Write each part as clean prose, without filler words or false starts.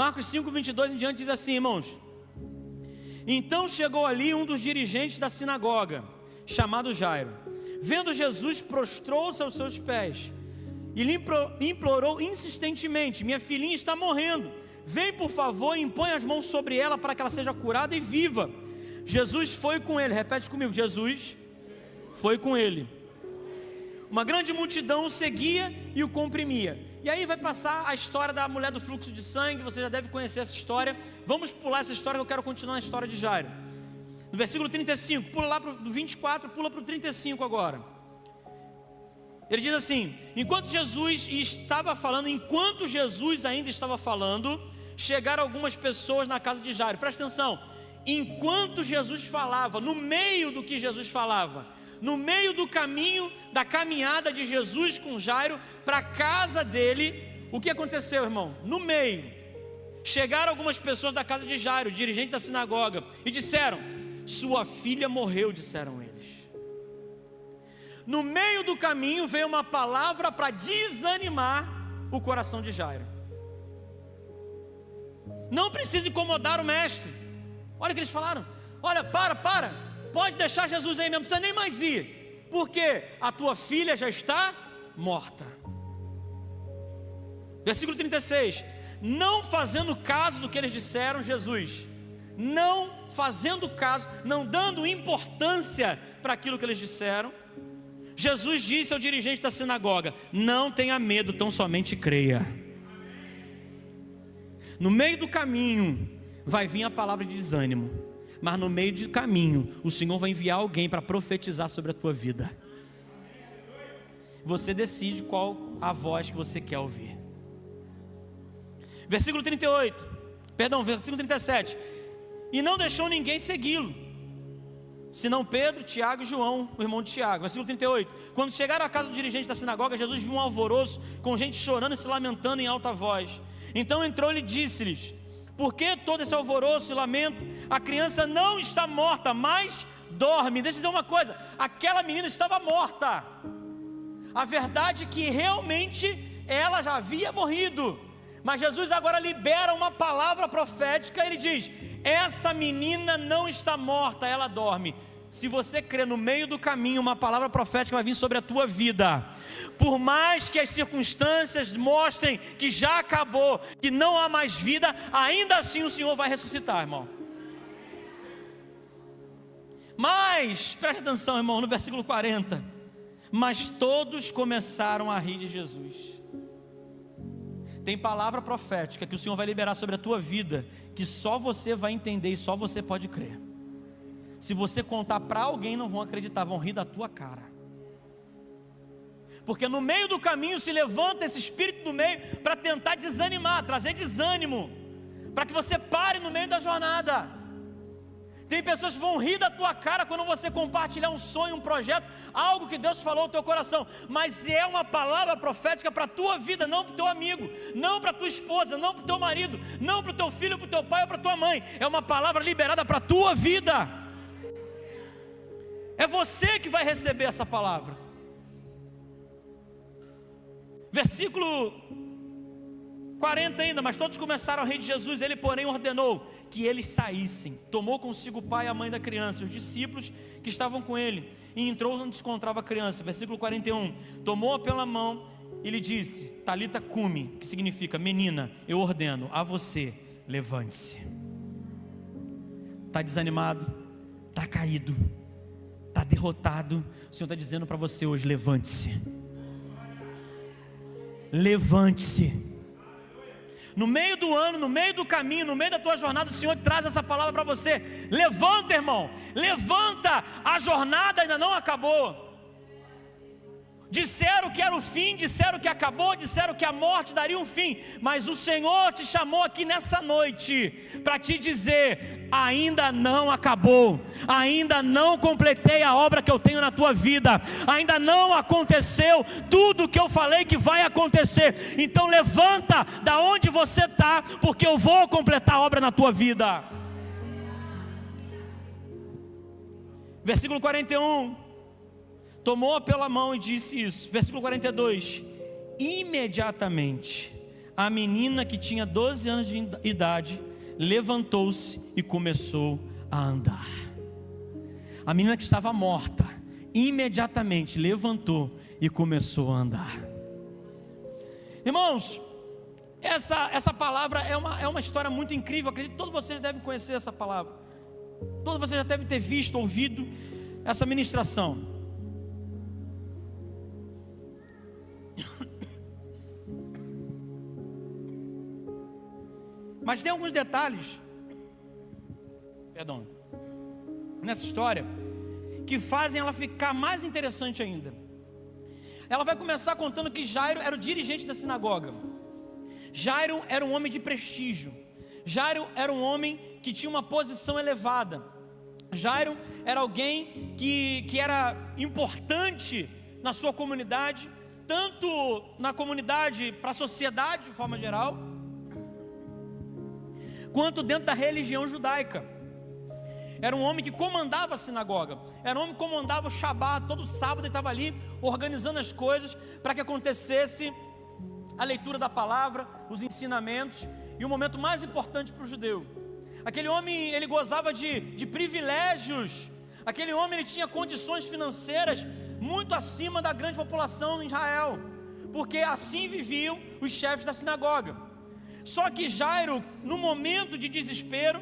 Marcos 5, 22 em diante diz assim, irmãos: então chegou ali um dos dirigentes da sinagoga, chamado Jairo. Vendo Jesus, prostrou-se aos seus pés e lhe implorou insistentemente: minha filhinha está morrendo, vem por favor e impõe as mãos sobre ela para que ela seja curada e viva. Jesus foi com ele, repete comigo, Jesus foi com ele. Uma grande multidão o seguia e o comprimia. E aí vai passar a história da mulher do fluxo de sangue. Você já deve conhecer essa história. Vamos pular essa história, que eu quero continuar a história de Jairo. No versículo 35, pula lá do 24, pula para o 35 agora. Ele diz assim: enquanto Jesus ainda estava falando, chegaram algumas pessoas na casa de Jairo. Presta atenção, enquanto Jesus falava, no meio do que Jesus falava, no meio do caminho, da caminhada de Jesus com Jairo para a casa dele, o que aconteceu, irmão? No meio, chegaram algumas pessoas da casa de Jairo, dirigente da sinagoga, e disseram: sua filha morreu, disseram eles. No meio do caminho veio uma palavra para desanimar o coração de Jairo. Não precisa incomodar o mestre. Olha o que eles falaram: olha, para, pode deixar Jesus aí mesmo, não precisa nem mais ir, porque a tua filha já está morta. Versículo 36, não fazendo caso do que eles disseram, Jesus, não fazendo caso, não dando importância para aquilo que eles disseram, Jesus disse ao dirigente da sinagoga: não tenha medo, tão somente creia. No meio do caminho vai vir a palavra de desânimo, mas no meio do caminho o Senhor vai enviar alguém para profetizar sobre a tua vida. Você decide qual a voz que você quer ouvir. Versículo 37. E não deixou ninguém segui-lo, senão Pedro, Tiago e João, o irmão de Tiago. Versículo 38. Quando chegaram à casa do dirigente da sinagoga, Jesus viu um alvoroço, com gente chorando e se lamentando em alta voz. Então entrou-lhe e disse-lhes: por que todo esse alvoroço e lamento? A criança não está morta, mas dorme. Deixa eu dizer uma coisa: aquela menina estava morta. A verdade é que realmente ela já havia morrido, mas Jesus agora libera uma palavra profética. Ele diz: essa menina não está morta, ela dorme. Se você crer, no meio do caminho uma palavra profética vai vir sobre a tua vida. Por mais que as circunstâncias mostrem que já acabou, que não há mais vida, ainda assim o Senhor vai ressuscitar, irmão. Mas, preste atenção, irmão, no versículo 40. Mas todos começaram a rir de Jesus. Tem palavra profética que o Senhor vai liberar sobre a tua vida, que só você vai entender e só você pode crer. Se você contar para alguém, não vão acreditar, vão rir da tua cara. Porque no meio do caminho se levanta esse espírito do meio para tentar desanimar, trazer desânimo, para que você pare no meio da jornada. Tem pessoas que vão rir da tua cara quando você compartilhar um sonho, um projeto, algo que Deus falou no teu coração, mas é uma palavra profética para a tua vida, não para o teu amigo, não para a tua esposa, não para o teu marido, não para o teu filho, para o teu pai ou para a tua mãe. É uma palavra liberada para a tua vida. É você que vai receber essa palavra. Versículo 40 ainda. Mas todos começaram a rir de Jesus. Ele porém ordenou que eles saíssem. Tomou consigo o pai e a mãe da criança, os discípulos que estavam com ele, e entrou onde se encontrava a criança. Versículo 41. Tomou-a pela mão e lhe disse: Talita cumi, que significa: menina, eu ordeno a você, levante-se. Está desanimado, está caído, está derrotado. O Senhor está dizendo para você hoje: levante-se. Levante-se. No meio do ano, no meio do caminho, no meio da tua jornada, o Senhor traz essa palavra para você. Levanta, irmão, levanta. A jornada ainda não acabou. Disseram que era o fim, disseram que acabou, disseram que a morte daria um fim, mas o Senhor te chamou aqui nessa noite para te dizer: ainda não acabou, ainda não completei a obra que eu tenho na tua vida, ainda não aconteceu tudo o que eu falei que vai acontecer. Então levanta da onde você está, porque eu vou completar a obra na tua vida. Versículo 41. Tomou-a pela mão e disse isso. Versículo 42. Imediatamente a menina que tinha 12 anos de idade levantou-se e começou a andar. A menina que estava morta imediatamente levantou e começou a andar. Irmãos, essa palavra é uma história muito incrível. Acredito que todos vocês devem conhecer essa palavra. Todos vocês já devem ter visto, ouvido essa ministração. Mas tem alguns detalhes, nessa história, que fazem ela ficar mais interessante ainda. Ela vai começar contando que Jairo era o dirigente da sinagoga. Jairo era um homem de prestígio. Jairo era um homem que tinha uma posição elevada. Jairo era alguém que era importante na sua comunidade, tanto na comunidade para a sociedade de forma geral, quanto dentro da religião judaica. Era um homem que comandava a sinagoga, era um homem que comandava o Shabat. Todo sábado ele estava ali organizando as coisas para que acontecesse a leitura da palavra, os ensinamentos e o momento mais importante para o judeu. Aquele homem, ele gozava de privilégios. Aquele homem, ele tinha condições financeiras muito acima da grande população em Israel, porque assim viviam os chefes da sinagoga. Só que Jairo, no momento de desespero,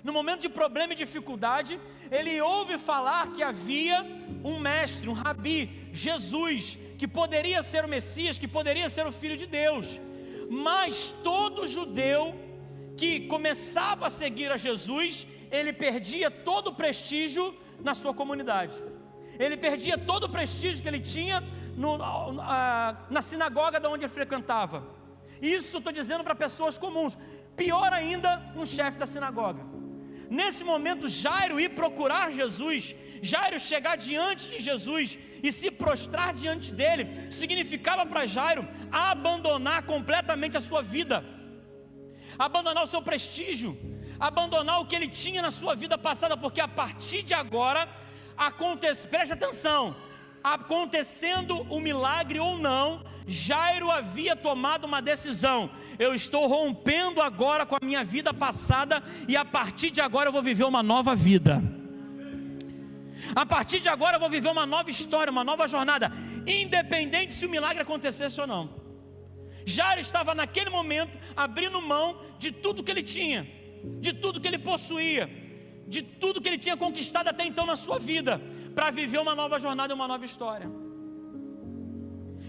no momento de problema e dificuldade, ele ouve falar que havia um mestre, um rabi, Jesus, que poderia ser o Messias, que poderia ser o Filho de Deus. Mas todo judeu que começava a seguir a Jesus, ele perdia todo o prestígio na sua comunidade. Ele perdia todo o prestígio que ele tinha na sinagoga de onde ele frequentava. Isso eu estou dizendo para pessoas comuns. Pior ainda, um chefe da sinagoga. Nesse momento, Jairo ir procurar Jesus, Jairo chegar diante de Jesus e se prostrar diante dele, significava para Jairo abandonar completamente a sua vida, abandonar o seu prestígio, abandonar o que ele tinha na sua vida passada, porque a partir de agora, preste atenção, acontecendo o milagre ou não, Jairo havia tomado uma decisão: eu estou rompendo agora com a minha vida passada, e a partir de agora eu vou viver uma nova vida. A partir de agora eu vou viver uma nova história, uma nova jornada, independente se o milagre acontecesse ou não. Jairo estava naquele momento abrindo mão de tudo que ele tinha, de tudo que ele possuía, de tudo que ele tinha conquistado até então na sua vida, para viver uma nova jornada e uma nova história.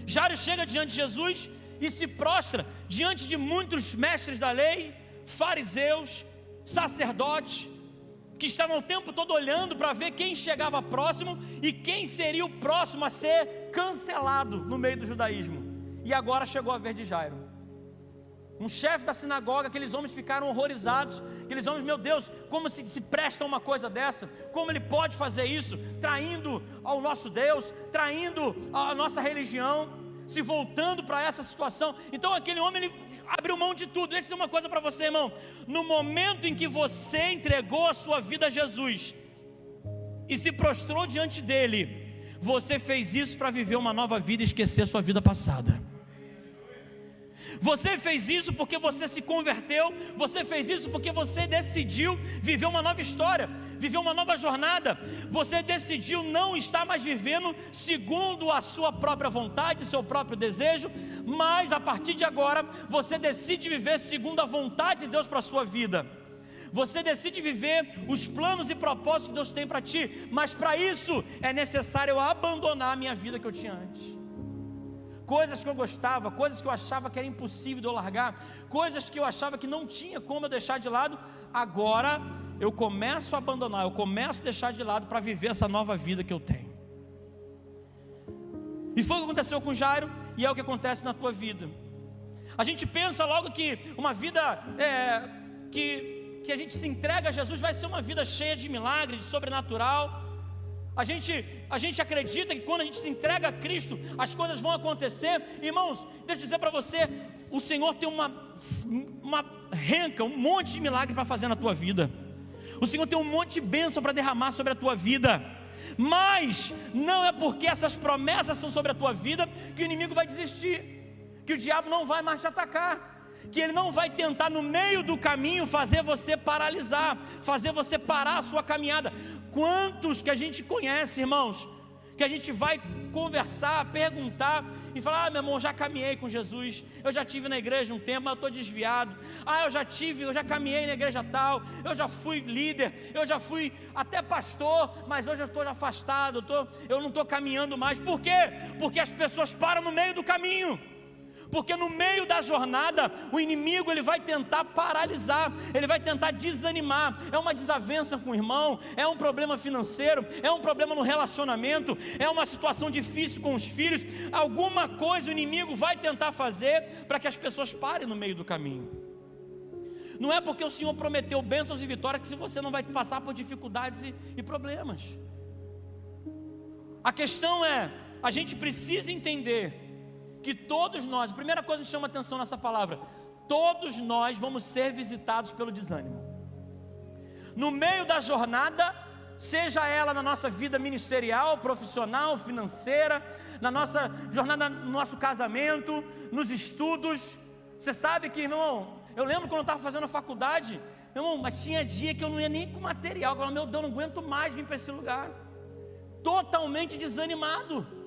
Jairo chega diante de Jesus e se prostra diante de muitos mestres da lei, fariseus, sacerdotes, que estavam o tempo todo olhando para ver quem chegava próximo e quem seria o próximo a ser cancelado no meio do judaísmo. E agora chegou a vez de Jairo, um chefe da sinagoga. Aqueles homens ficaram horrorizados. Aqueles homens, meu Deus, como se presta uma coisa dessa? Como ele pode fazer isso? Traindo ao nosso Deus, traindo a nossa religião, se voltando para essa situação. Então aquele homem, ele abriu mão de tudo. Deixa eu dizer uma coisa para você, irmão. No momento em que você entregou a sua vida a Jesus e se prostrou diante dele, você fez isso para viver uma nova vida e esquecer a sua vida passada. Você fez isso porque você se converteu. Você fez isso porque você decidiu viver uma nova história, viver uma nova jornada. Você decidiu não estar mais vivendo segundo a sua própria vontade, seu próprio desejo, mas a partir de agora você decide viver segundo a vontade de Deus para a sua vida. Você decide viver os planos e propósitos que Deus tem para ti. Mas para isso é necessário eu abandonar a minha vida que eu tinha antes. Coisas que eu gostava, coisas que eu achava que era impossível de eu largar, coisas que eu achava que não tinha como eu deixar de lado, agora eu começo a abandonar, eu começo a deixar de lado para viver essa nova vida que eu tenho. E foi o que aconteceu com Jairo, e é o que acontece na tua vida. A gente pensa logo que uma vida que a gente se entrega a Jesus vai ser uma vida cheia de milagres, de sobrenatural. A gente acredita que quando a gente se entrega a Cristo, as coisas vão acontecer. Irmãos, deixa eu dizer para você, o Senhor tem uma renca, um monte de milagre para fazer na tua vida. O Senhor tem um monte de bênção para derramar sobre a tua vida. Mas não é porque essas promessas são sobre a tua vida que o inimigo vai desistir, que o diabo não vai mais te atacar, que ele não vai tentar no meio do caminho fazer você paralisar, fazer você parar a sua caminhada. Quantos que a gente conhece, irmãos, que a gente vai conversar, perguntar e falar: ah, meu irmão, já caminhei com Jesus, eu já estive na igreja um tempo, mas eu estou desviado. Ah, eu já caminhei na igreja tal, eu já fui líder, eu já fui até pastor, mas hoje eu estou afastado, eu não estou caminhando mais. Por quê? Porque as pessoas param no meio do caminho. Porque no meio da jornada, o inimigo ele vai tentar paralisar, ele vai tentar desanimar. É uma desavença com o irmão, é um problema financeiro, é um problema no relacionamento, é uma situação difícil com os filhos. Alguma coisa o inimigo vai tentar fazer para que as pessoas parem no meio do caminho. Não é porque o Senhor prometeu bênçãos e vitórias que se você não vai passar por dificuldades e problemas. A questão é, a gente precisa entender que todos nós, a primeira coisa que chama atenção nessa palavra, todos nós vamos ser visitados pelo desânimo. No meio da jornada, seja ela na nossa vida ministerial, profissional, financeira, na nossa jornada, no nosso casamento, nos estudos. Você sabe que, irmão, eu lembro quando eu estava fazendo a faculdade, irmão, mas tinha dia que eu não ia nem com material, eu falava: meu Deus, não aguento mais vir para esse lugar. Totalmente desanimado.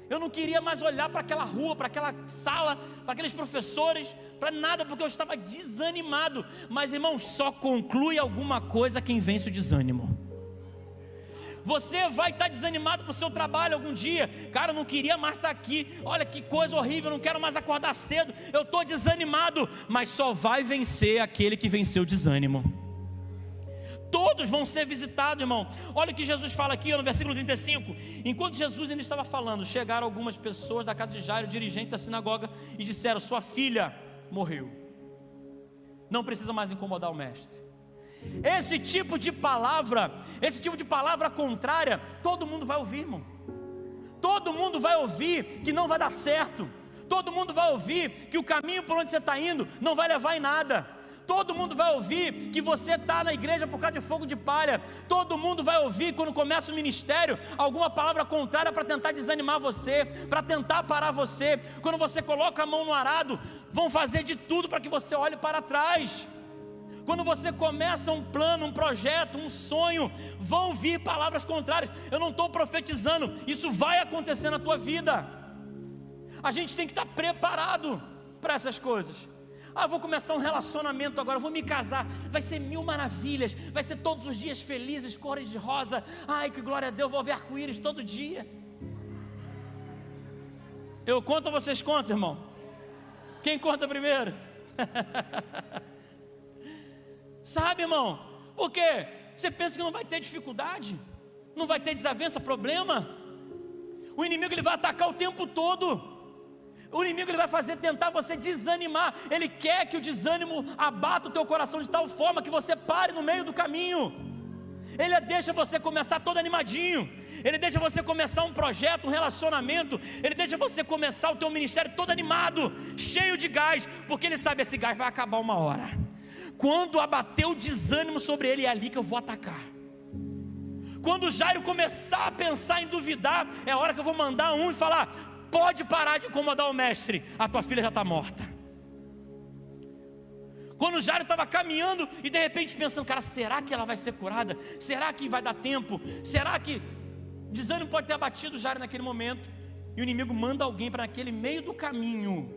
Eu não queria mais olhar para aquela rua, para aquela sala, para aqueles professores, para nada, porque eu estava desanimado. Mas, irmão, só conclui alguma coisa quem vence o desânimo. Você vai estar desanimado para o seu trabalho algum dia. Cara, eu não queria mais estar aqui. Olha que coisa horrível, eu não quero mais acordar cedo. Eu estou desanimado. Mas só vai vencer aquele que venceu o desânimo. Todos vão ser visitados, irmão. Olha o que Jesus fala aqui no versículo 35. Enquanto Jesus ainda estava falando, chegaram algumas pessoas da casa de Jairo, dirigente da sinagoga, e disseram: sua filha morreu, não precisa mais incomodar o mestre. Esse tipo de palavra contrária, todo mundo vai ouvir, irmão. Todo mundo vai ouvir que não vai dar certo. Todo mundo vai ouvir que o caminho por onde você está indo não vai levar em nada. Todo mundo vai ouvir que você está na igreja por causa de fogo de palha. Todo mundo vai ouvir, quando começa o ministério, alguma palavra contrária para tentar desanimar você, para tentar parar você. Quando você coloca a mão no arado, vão fazer de tudo para que você olhe para trás. Quando você começa um plano, um projeto, um sonho, vão vir palavras contrárias. Eu não estou profetizando, isso vai acontecer na tua vida. A gente tem que estar preparado para essas coisas. Ah, vou começar um relacionamento agora, vou me casar, vai ser mil maravilhas, vai ser todos os dias felizes, cores de rosa. Ai, que glória a Deus, vou ver arco-íris todo dia. Eu conto ou vocês contam, irmão? Quem conta primeiro? Sabe, irmão, por quê? Você pensa que não vai ter dificuldade, não vai ter desavença, problema? O inimigo ele vai atacar o tempo todo. O inimigo ele vai tentar você desanimar. Ele quer que o desânimo abata o teu coração de tal forma que você pare no meio do caminho. Ele deixa você começar todo animadinho. Ele deixa você começar um projeto, um relacionamento. Ele deixa você começar o teu ministério todo animado, cheio de gás, porque ele sabe, esse gás vai acabar uma hora. Quando abater o desânimo sobre ele, é ali que eu vou atacar. Quando Jairo começar a pensar em duvidar, é a hora que eu vou mandar um e falar: pode parar de incomodar o mestre, a tua filha já está morta. Quando Jairo estava caminhando e de repente pensando: cara, será que ela vai ser curada? Será que vai dar tempo? Será que o desânimo pode ter abatido Jairo naquele momento? E o inimigo manda alguém para aquele meio do caminho,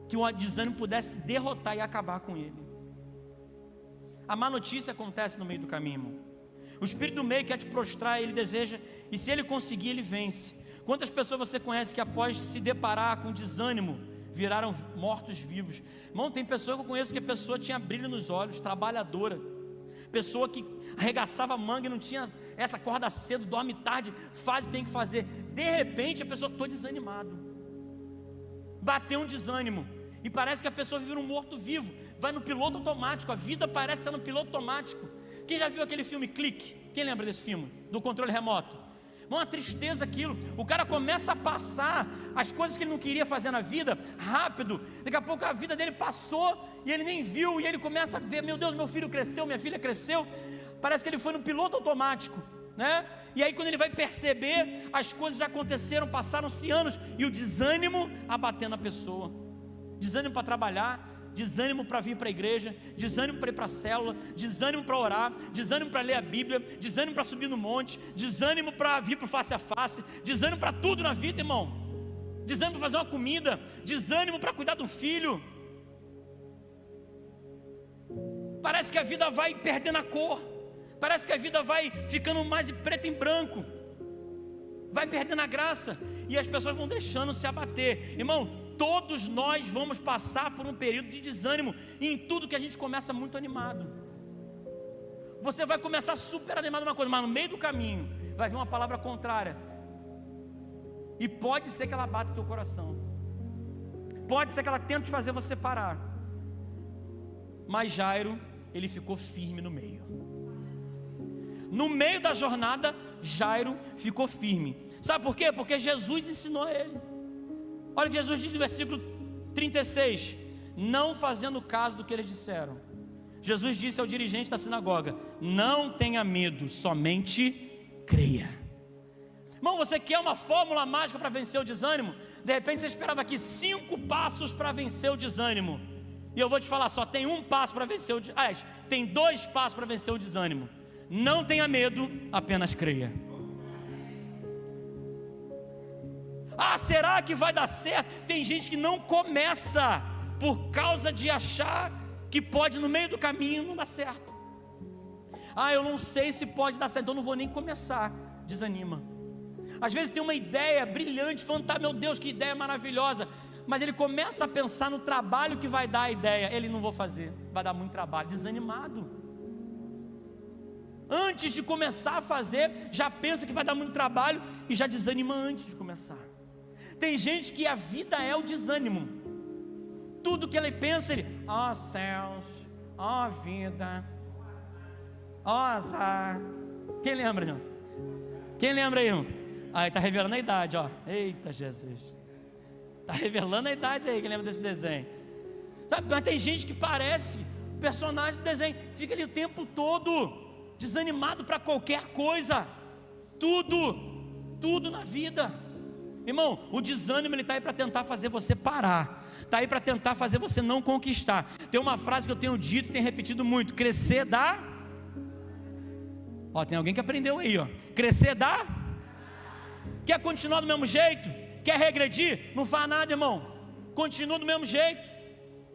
que o desânimo pudesse derrotar e acabar com ele. A má notícia acontece no meio do caminho, irmão. O espírito do meio quer te prostrar, ele deseja, e se ele conseguir, ele vence. Quantas pessoas você conhece que após se deparar com desânimo, viraram mortos-vivos? Irmão, tem pessoa que eu conheço que a pessoa tinha brilho nos olhos, trabalhadora, pessoa que arregaçava manga e não tinha essa, acorda cedo, dorme tarde, faz o que tem que fazer. De repente a pessoa: estou desanimado. Bateu um desânimo e parece que a pessoa vive um morto-vivo, vai no piloto automático, a vida parece estar no piloto automático. Quem já viu aquele filme Clique? Quem lembra desse filme? Do controle remoto? Uma tristeza aquilo. O cara começa a passar as coisas que ele não queria fazer na vida rápido. Daqui a pouco a vida dele passou e ele nem viu. E ele começa a ver: meu Deus, meu filho cresceu, minha filha cresceu. Parece que ele foi no piloto automático, né? E aí quando ele vai perceber, as coisas já aconteceram, passaram-se anos, e o desânimo abatendo a pessoa. desânimo para trabalhar, desânimo para vir para a igreja, desânimo para ir para a célula, desânimo para orar, desânimo para ler a Bíblia, desânimo para subir no monte, desânimo para vir para o face a face, desânimo para tudo na vida, irmão, desânimo para fazer uma comida, desânimo para cuidar do filho. Parece que a vida vai perdendo a cor, parece que a vida vai ficando mais preto em branco, vai perdendo a graça, e as pessoas vão deixando se abater. Irmão, todos nós vamos passar por um período de desânimo, e em tudo que a gente começa muito animado. Você vai começar super animado uma coisa, mas no meio do caminho vai vir uma palavra contrária, e pode ser que ela bata o teu coração, pode ser que ela tente fazer você parar. Mas Jairo, ele ficou firme no meio. No meio da jornada, Jairo ficou firme. Sabe por quê? Porque Jesus ensinou a ele. Olha o que Jesus diz no versículo 36, não fazendo caso do que eles disseram. Jesus disse ao dirigente da sinagoga: não tenha medo, somente creia. Irmão, você quer uma fórmula mágica para vencer o desânimo? De repente você esperava aqui 5 passos para vencer o desânimo, e eu vou te falar, só tem um passo para vencer o desânimo. Tem 2 passos para vencer o desânimo. Não tenha medo, apenas creia. Ah, será que vai dar certo? Tem gente que não começa por causa de achar que pode no meio do caminho não dar certo. Ah, eu não sei se pode dar certo, então não vou nem começar. Desanima. Às vezes tem uma ideia brilhante, fantástica, meu Deus, que ideia maravilhosa, mas ele começa a pensar no trabalho que vai dar a ideia. Ele: não vou fazer, vai dar muito trabalho. Desanimado. Antes de começar a fazer, já pensa que vai dar muito trabalho e já desanima antes de começar. Tem gente que a vida é o desânimo. Tudo que ele pensa, ele: ó céus, ó vida, ó azar. Quem lembra, irmão? Quem lembra aí, irmão? Aí está revelando a idade, ó. Eita Jesus, está revelando a idade aí. Quem lembra desse desenho? Sabe, mas tem gente que parece personagem do desenho, fica ali o tempo todo desanimado para qualquer coisa. Tudo na vida. Irmão, o desânimo, ele está aí para tentar fazer você parar, está aí para tentar fazer você não conquistar. Tem uma frase que eu tenho dito e tenho repetido muito: crescer dá. Ó, tem alguém que aprendeu aí, ó. Crescer dá. Quer continuar do mesmo jeito? Quer regredir? Não faz nada, irmão. Continua do mesmo jeito.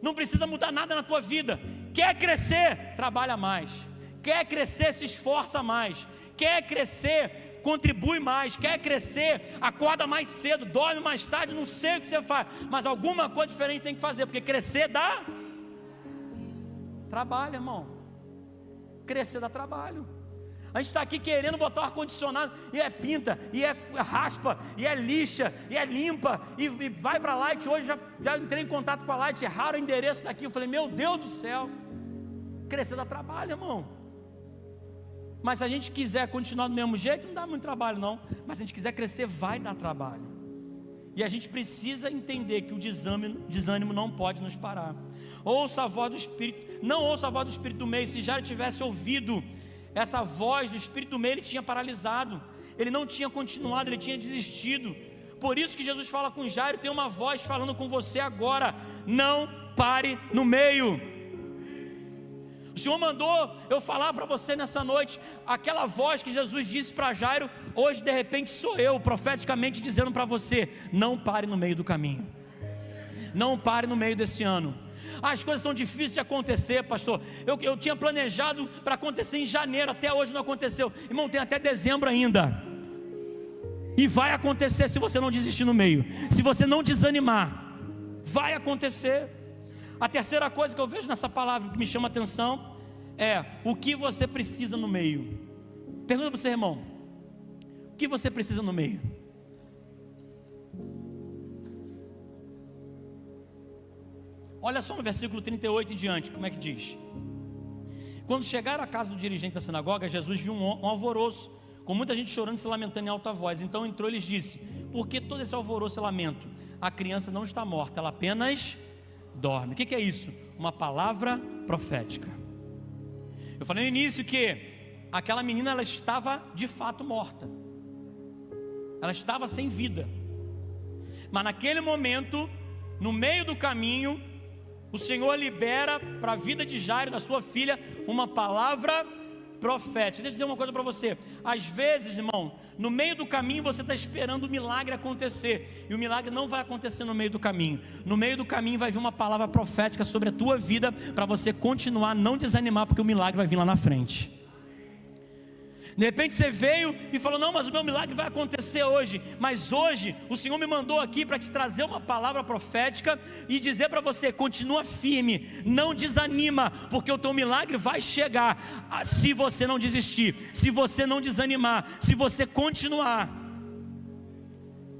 Não precisa mudar nada na tua vida. Quer crescer? Trabalha mais. Quer crescer? Se esforça mais. Quer crescer? Contribui mais. Quer crescer? Acorda mais cedo, dorme mais tarde. Não sei o que você faz, mas alguma coisa diferente tem que fazer, porque crescer dá trabalho, irmão. Crescer dá trabalho. A gente está aqui querendo botar o ar-condicionado, e é pinta, e é raspa, e é lixa, e é limpa, e vai para a Light. Hoje já entrei em contato com a Light, erraram o endereço daqui. Eu falei: meu Deus do céu. Crescer dá trabalho, irmão. Mas se a gente quiser continuar do mesmo jeito, não dá muito trabalho não. Mas se a gente quiser crescer, vai dar trabalho. E a gente precisa entender que o desânimo não pode nos parar. Ouça a voz do Espírito. Não ouça a voz do Espírito do meio. Se já tivesse ouvido essa voz do Espírito do meio, ele tinha paralisado, ele não tinha continuado, ele tinha desistido. Por isso que Jesus fala com Jairo: tem uma voz falando com você agora, não pare no meio. O Senhor mandou eu falar para você nessa noite, aquela voz que Jesus disse para Jairo, hoje de repente sou eu, profeticamente dizendo para você: não pare no meio do caminho, não pare no meio desse ano. As coisas estão difíceis de acontecer, pastor. Eu tinha planejado para acontecer em janeiro, até hoje não aconteceu. Irmão, tem até dezembro ainda. E vai acontecer se você não desistir no meio. Se você não desanimar, vai acontecer. A terceira coisa que eu vejo nessa palavra que me chama a atenção é o que você precisa no meio. Pergunta para o seu irmão: o que você precisa no meio? Olha só no versículo 38 em diante, como é que diz: quando chegaram à casa do dirigente da sinagoga, Jesus viu um alvoroço, com muita gente chorando e se lamentando em alta voz. Então entrou e lhes disse: por que todo esse alvoroço e lamento? A criança não está morta, ela apenas dorme. O que é isso? Uma palavra profética. Eu falei no início que aquela menina, ela estava de fato morta, ela estava sem vida, mas naquele momento no meio do caminho, o Senhor libera para a vida de Jairo, da sua filha, uma palavra profética. Deixa eu dizer uma coisa para você. Às vezes, irmão, no meio do caminho você está esperando o milagre acontecer, e o milagre não vai acontecer no meio do caminho. No meio do caminho vai vir uma palavra profética sobre a tua vida, para você continuar, não desanimar, porque o milagre vai vir lá na frente. De repente você veio e falou: não, mas o meu milagre vai acontecer hoje. Mas hoje o Senhor me mandou aqui para te trazer uma palavra profética e dizer para você: continua firme, não desanima, porque o teu milagre vai chegar, se você não desistir, se você não desanimar, se você continuar.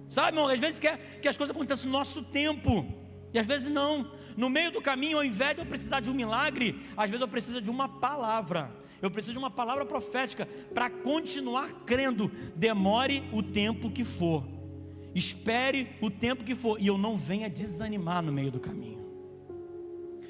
Sabe, irmão, às vezes quer que as coisas aconteçam no nosso tempo, e às vezes não. No meio do caminho, ao invés de eu precisar de um milagre, às vezes eu preciso de uma palavra. Eu preciso de uma palavra profética para continuar crendo. Demore o tempo que for, espere o tempo que for, e eu não venha desanimar no meio do caminho.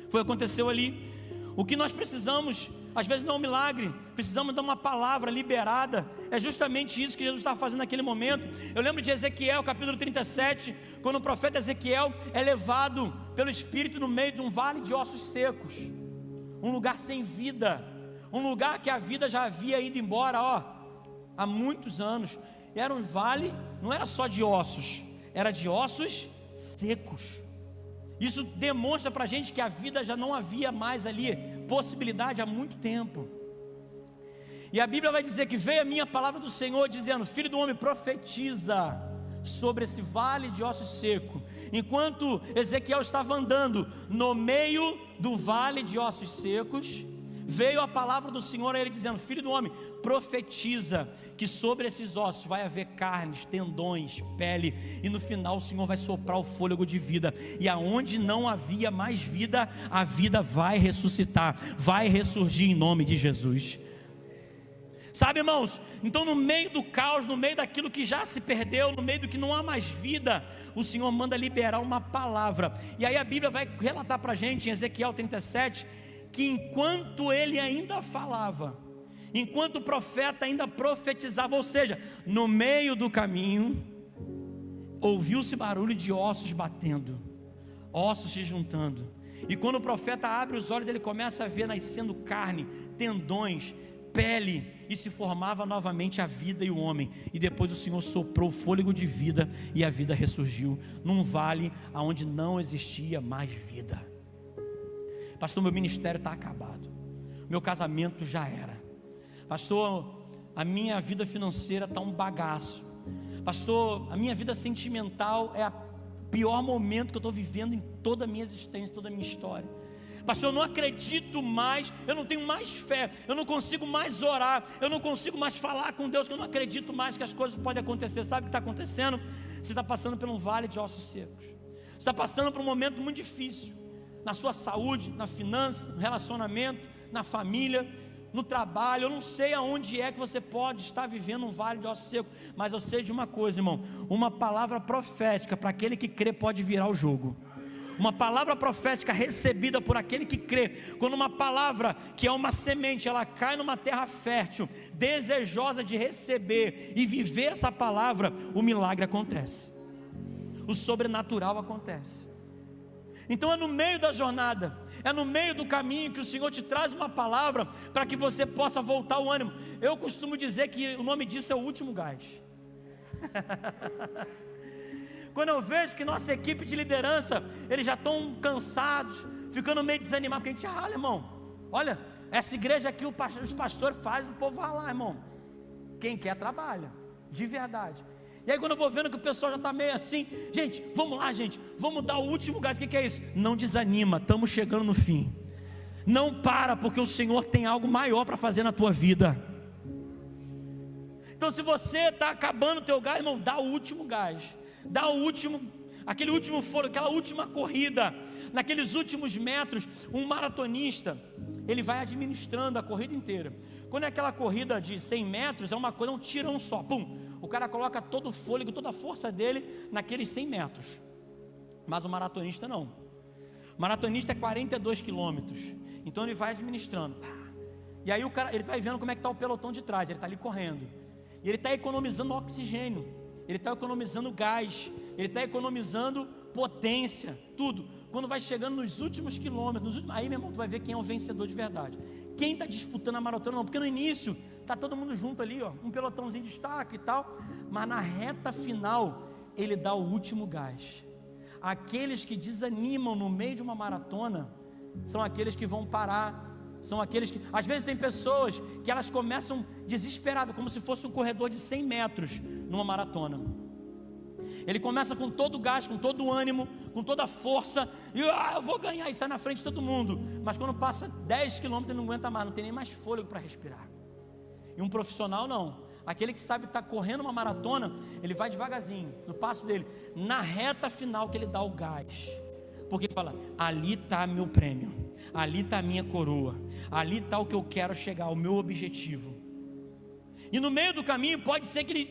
Foi o que aconteceu ali. O que nós precisamos, às vezes não é um milagre, precisamos de uma palavra liberada. É justamente isso que Jesus estava fazendo naquele momento. Eu lembro de Ezequiel, capítulo 37, quando o profeta Ezequiel é levado pelo Espírito no meio de um vale de ossos secos, um lugar sem vida, um lugar que a vida já havia ido embora, há muitos anos. E era um vale, não era só de ossos, era de ossos secos. Isso demonstra para a gente que a vida já não havia mais ali possibilidade há muito tempo. E a Bíblia vai dizer que veio a minha palavra do Senhor dizendo: filho do homem, profetiza sobre esse vale de ossos seco. Enquanto Ezequiel estava andando no meio do vale de ossos secos, veio a palavra do Senhor a ele dizendo: filho do homem, profetiza que sobre esses ossos vai haver carnes, tendões, pele, e no final o Senhor vai soprar o fôlego de vida, e aonde não havia mais vida, a vida vai ressuscitar, vai ressurgir em nome de Jesus. Sabe, irmãos, então no meio do caos, no meio daquilo que já se perdeu, no meio do que não há mais vida, o Senhor manda liberar uma palavra. E aí a Bíblia vai relatar para a gente em Ezequiel 37, que enquanto ele ainda falava, enquanto o profeta ainda profetizava, ou seja, no meio do caminho, ouviu-se barulho de ossos batendo, ossos se juntando. E quando o profeta abre os olhos, ele começa a ver nascendo carne, tendões, pele, e se formava novamente a vida e o homem. E depois o Senhor soprou o fôlego de vida, e a vida ressurgiu num vale onde não existia mais vida. Pastor, meu ministério está acabado, meu casamento já era. Pastor, a minha vida financeira está um bagaço. Pastor, a minha vida sentimental é o pior momento que eu estou vivendo em toda a minha existência, toda a minha história. Pastor, eu não acredito mais, eu não tenho mais fé, eu não consigo mais orar, eu não consigo mais falar com Deus, que eu não acredito mais que as coisas podem acontecer. Sabe o que está acontecendo? Você está passando por um vale de ossos secos. Você está passando por um momento muito difícil, na sua saúde, na finança, no relacionamento, na família, no trabalho. Eu não sei aonde é que você pode estar vivendo um vale de ossos secos, mas eu sei de uma coisa, irmão: uma palavra profética para aquele que crê pode virar o jogo. Uma palavra profética recebida por aquele que crê, quando uma palavra que é uma semente, ela cai numa terra fértil, desejosa de receber e viver essa palavra, o milagre acontece, o sobrenatural acontece. Então é no meio da jornada, é no meio do caminho que o Senhor te traz uma palavra para que você possa voltar o ânimo. Eu costumo dizer que o nome disso é o último gás. Quando eu vejo que nossa equipe de liderança, eles já estão cansados, ficando meio desanimados, porque a gente rala, irmão. Olha, essa igreja aqui, os pastores fazem, o povo vai lá, irmão. Quem quer trabalha, de verdade. E aí quando eu vou vendo que o pessoal já está meio assim, gente, vamos lá, gente, vamos dar o último gás. O que é isso? Não desanima, estamos chegando no fim. Não para, porque o Senhor tem algo maior para fazer na tua vida. Então se você está acabando o teu gás, irmão, dá o último gás. Dá o último, aquele último fôlego, aquela última corrida. Naqueles últimos metros, um maratonista, ele vai administrando a corrida inteira. Quando é aquela corrida de 100 metros, é uma coisa, um tirão só, pum. O cara coloca todo o fôlego, toda a força dele naqueles 100 metros. Mas o maratonista não. O maratonista é 42 quilômetros. Então ele vai administrando. E aí o cara, ele vai vendo como é que está o pelotão de trás. Ele está ali correndo. E ele está economizando oxigênio. Ele está economizando gás. Ele está economizando potência, tudo. Quando vai chegando nos últimos quilômetros, aí, meu irmão, tu vai ver quem é o vencedor de verdade. Quem está disputando a maratona não, porque no início está todo mundo junto ali, ó, um pelotãozinho de destaque e tal, mas na reta final ele dá o último gás. Aqueles que desanimam no meio de uma maratona são aqueles que vão parar, são aqueles que, às vezes tem pessoas que elas começam desesperadas, como se fosse um corredor de 100 metros numa maratona. Ele começa com todo o gás, com todo o ânimo, com toda a força, e eu vou ganhar, e sai na frente de todo mundo. Mas quando passa 10 quilômetros ele não aguenta mais, não tem nem mais fôlego para respirar. E um profissional não, aquele que sabe estar correndo uma maratona, ele vai devagarzinho, no passo dele, na reta final que ele dá o gás, porque ele fala, ali está meu prêmio, ali está a minha coroa, ali está o que eu quero chegar, o meu objetivo. E no meio do caminho pode ser que ele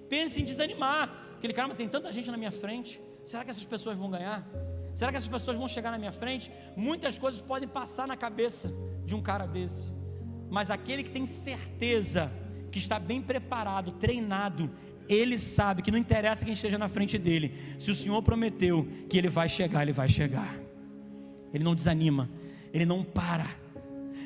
pense em desanimar, aquele cara, mas tem tanta gente na minha frente, será que essas pessoas vão ganhar? Será que essas pessoas vão chegar na minha frente? Muitas coisas podem passar na cabeça de um cara desse, mas aquele que tem certeza, que está bem preparado, treinado, ele sabe que não interessa quem esteja na frente dele, se o Senhor prometeu que ele vai chegar, ele vai chegar. Ele não desanima, ele não para.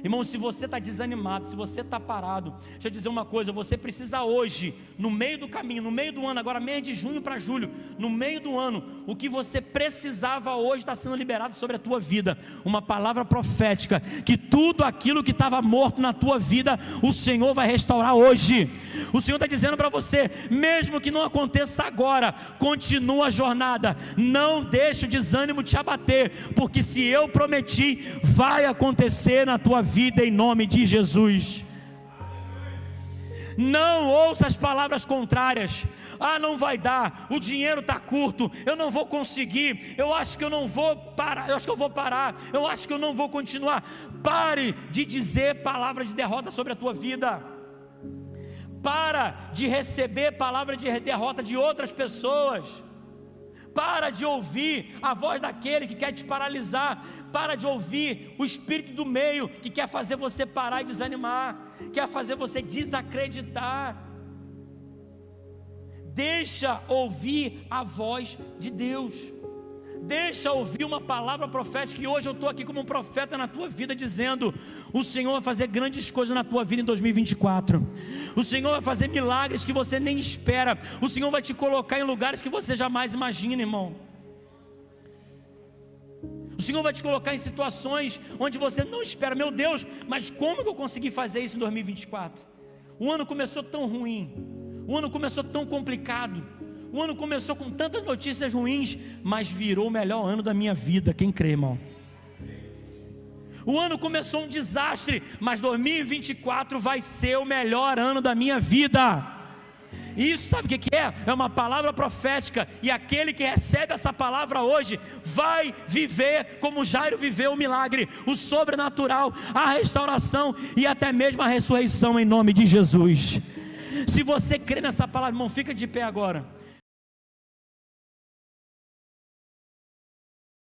Irmão, se você está desanimado, se você está parado, deixa eu dizer uma coisa, você precisa hoje, no meio do caminho, no meio do ano, agora mês de junho para julho, no meio do ano, o que você precisava hoje está sendo liberado sobre a tua vida, uma palavra profética, que tudo aquilo que estava morto na tua vida, o Senhor vai restaurar hoje. O Senhor está dizendo para você, mesmo que não aconteça agora, continua a jornada, não deixe o desânimo te abater, porque se eu prometi, vai acontecer na tua vida em nome de Jesus. Não ouça as palavras contrárias. Não vai dar, o dinheiro está curto, eu não vou conseguir, eu acho que eu não vou parar, eu acho que eu vou parar, eu acho que eu não vou continuar. Pare de dizer palavras de derrota sobre a tua vida. Para de receber palavra de derrota de outras pessoas. Para de ouvir a voz daquele que quer te paralisar. Para de ouvir o espírito do meio que quer fazer você parar e desanimar, quer fazer você desacreditar. Deixa ouvir a voz de Deus. Deixa ouvir uma palavra profética. E hoje eu estou aqui como um profeta na tua vida, dizendo: o Senhor vai fazer grandes coisas na tua vida em 2024. O Senhor vai fazer milagres que você nem espera. O Senhor vai te colocar em lugares que você jamais imagina, irmão. O Senhor vai te colocar em situações onde você não espera. Meu Deus, mas como que eu consegui fazer isso em 2024? O ano começou tão ruim, o ano começou tão complicado, o ano começou com tantas notícias ruins, mas virou o melhor ano da minha vida. Quem crê, irmão? O ano começou um desastre, mas 2024 vai ser o melhor ano da minha vida. Isso sabe o que é? É uma palavra profética. E aquele que recebe essa palavra hoje vai viver como Jairo viveu o milagre, o sobrenatural, a restauração e até mesmo a ressurreição em nome de Jesus. Se você crê nessa palavra, irmão, fica de pé agora.